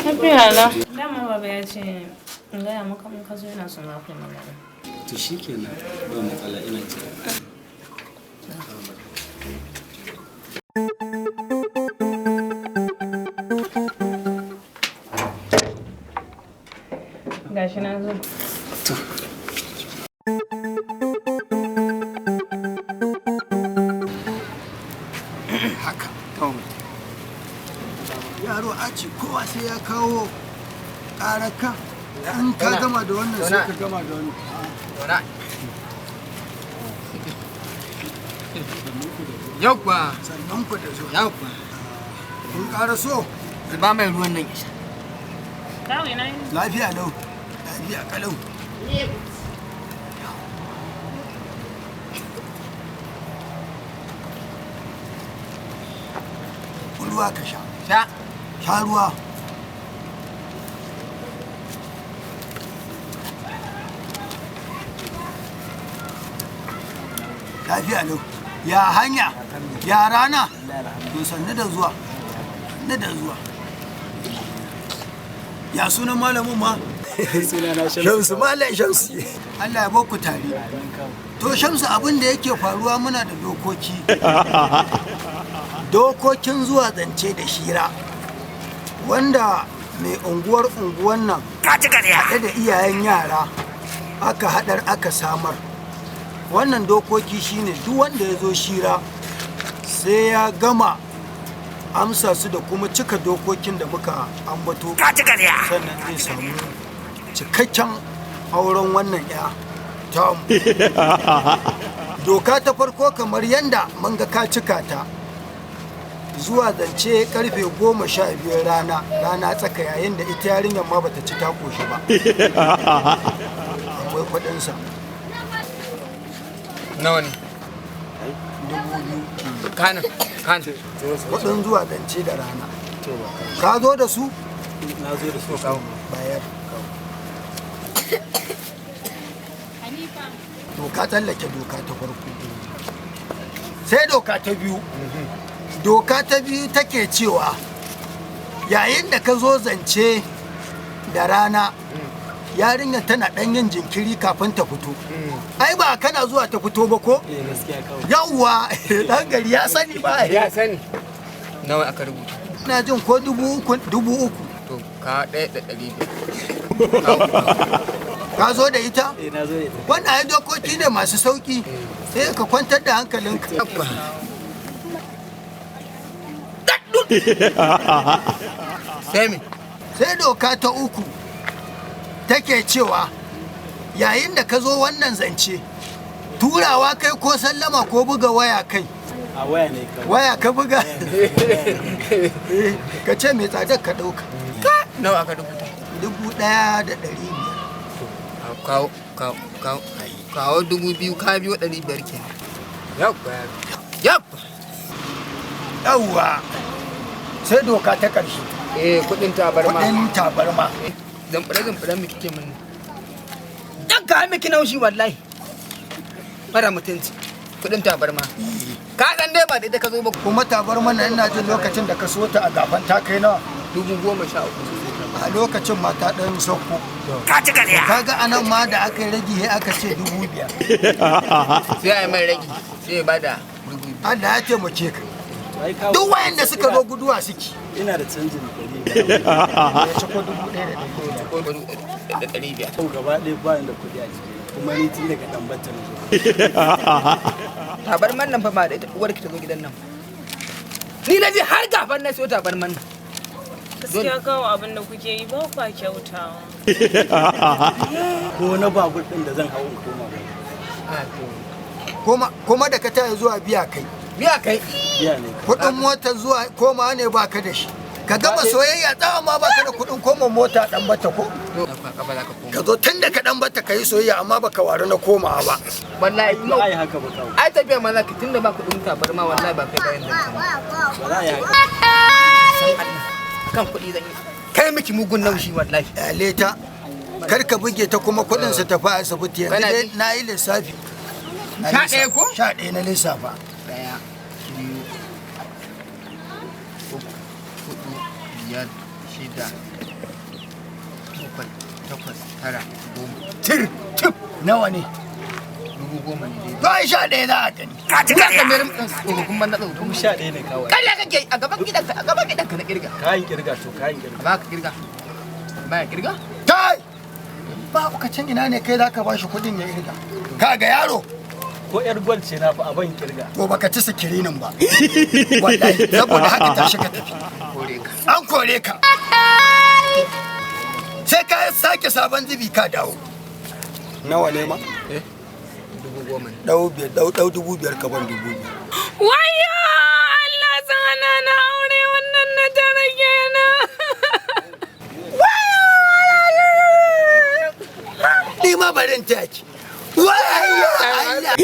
Lafiya lau. Dama baba ya ce in gaya maka in ka zo yana son za ku yi magana. To shi kenan ba matsala ina jira. Gashi na zo. Haka. Yaro a ce kowa sai ya kawo ƙararka. In ka gama da wannan sai ka gama da wannan. Yauwa. Sannan ku da zuwa. Yauwa. Kun ƙara so? Zuba mai ruwan nan isa. Kawai na yi. Lafiya lau. Lafiya kalau. Ruwa ka sha. Sha. Sha ruwa. Lafiya lau. Ya hanya, ya rana. To sannu da zuwa. Sannu da zuwa. Ya sunan malamin ma? Sunana Shamsu Malam Shamsu. Allah ya baku tare. To Shamsu abin da yake faruwa muna da dokoki. Dokokin zuwa zance da shira. Wanda mai unguwan nan haɗe da iyayen yara aka haɗar aka samar. Wannan dokoki shine duk wanda ya zo shira sai ya gama amsa su da kuma cika dokokin da muka ambato sannan zai samu cikakken auren wannan ya tamu. Doka ta farko kamar yanda mun ga ka cika ta zuwa zance karfe 12 rana tsaka yayin da ita yarinyar ma bata ci ta koshi ba. Akwai kudinsa. Nawa ne? 2000. Kanin. Kudin zuwa zance da rana. Ka zo da su? Na zo da su kawo. Bayar. Doka tsallake doka ta farko. Sai doka ta biyu. Doka ta biyu take cewa yayin da ka zo zance da rana yarinyar tana ɗan yin jinkiri kafin ta fito. Ai ba kana zuwa ta fito ba ko? Yawwa ɗan gari ya sani ba. Ya sani. Nawa aka rubuta? Ina jin ko 3,000. To ka 1,500. Ka zo da ita? Na zo da ita. Wannan ai dokoki ne masu sauki. Sai ka kwantar da hankalinka. Sai me? Sai doka ta uku take cewa yayin da ka zo wannan zance turawa kai ko sallama ko buga waya kai. A waya ne kawai. Waya ka buga. Ka ce mai tsadar ka ɗauka. Nawa aka rubuta? 1,500. Kawo 2,000 ka biyo 500 ke. Yawwa. Sai doka ta ƙarshe. Kudin tabarma. Kudin tabarma. Zamfara miki ke mun. Dan ka miki naushi wallahi. Fara mutunci. Kudin tabarma. Ka san dai ba da ita ka zo ba. Kuma tabarma na ina jin lokacin da ka so ta a gaban ta kai nawa? 13,000. A lokacin mata ɗan sauko. Ka ci gariya. Kaga anan ma da aka yi ragi aka ce 5,000. Sai a yi mai ragi. Sai ya bada 2,000. Allah ya taimake ka. Duk wayanda suka zo guduwa suke. Ina da canjin 100. Ya ci ko 1,500. Ko gaba ɗaya ba da kuɗi a ciki. Kuma ni tun daga ɗan bata na zo. Tabarman nan fa ba da ita uwarki ta zo gidan nan. Ni na je har gafan na siyo tabarman nan. Gaskiya kawo abin da kuke yi ba kwa kyautawa. Ko na babur ɗin da zan hau in koma ba. Kuma da ka taya zuwa biya kai. Biya kai. Biya ne. Kuɗin mota zuwa koma ne baka da shi. Ka gama soyayya tsawa ma baka da kuɗin koma mota ɗan bata ko? Ka zo tun da ka ɗan bata ka yi soyayya amma baka wari na komawa ba. Wallahi Ba a yi haka ba kawo. ai tafiya ma za ka tunda ba kuɗin tabarma wallahi ba kai bayan da Ba za a yi haka. san Allah kan kuɗi zan yi kai miki mugun naushi wallahi. Leta kar ka buge ta kuma kuɗin su tafi asibiti yanzu dai na yi lissafi. 11 ko? 11 na lissafa. 1, 2, 3, 4, 5, 6, 7, 8, 9, 10. Tir, tip, nawa ne? 10,000 ne dai. To ai 11 za a gani. Ka ci ka kamar tsofaffin banza tsofaffin. 11 ne kawai. Kariya kake a gaban gidanka na kirga. Kayan kirga to kayan kirga. Ba ka kirga. Ba ya kirga? Tai! Ba ka can ina ne kai za ka bashi kuɗin ya irga. Ka ga yaro? Ko yar gwal ce na fa a ban kirga. To baka ci sikirinin ba. Wallahi saboda haka tashi ka tafi. Kore ka. An kore ka. Sai ka sake sabon zubi ka dawo. Nawa ne ma? 10,000 ne. Dau 5,000 ka ban 5,000. Wayyo Allah sana na aure wannan na jarage na. Ni ma barin taki. Wayyo Allah.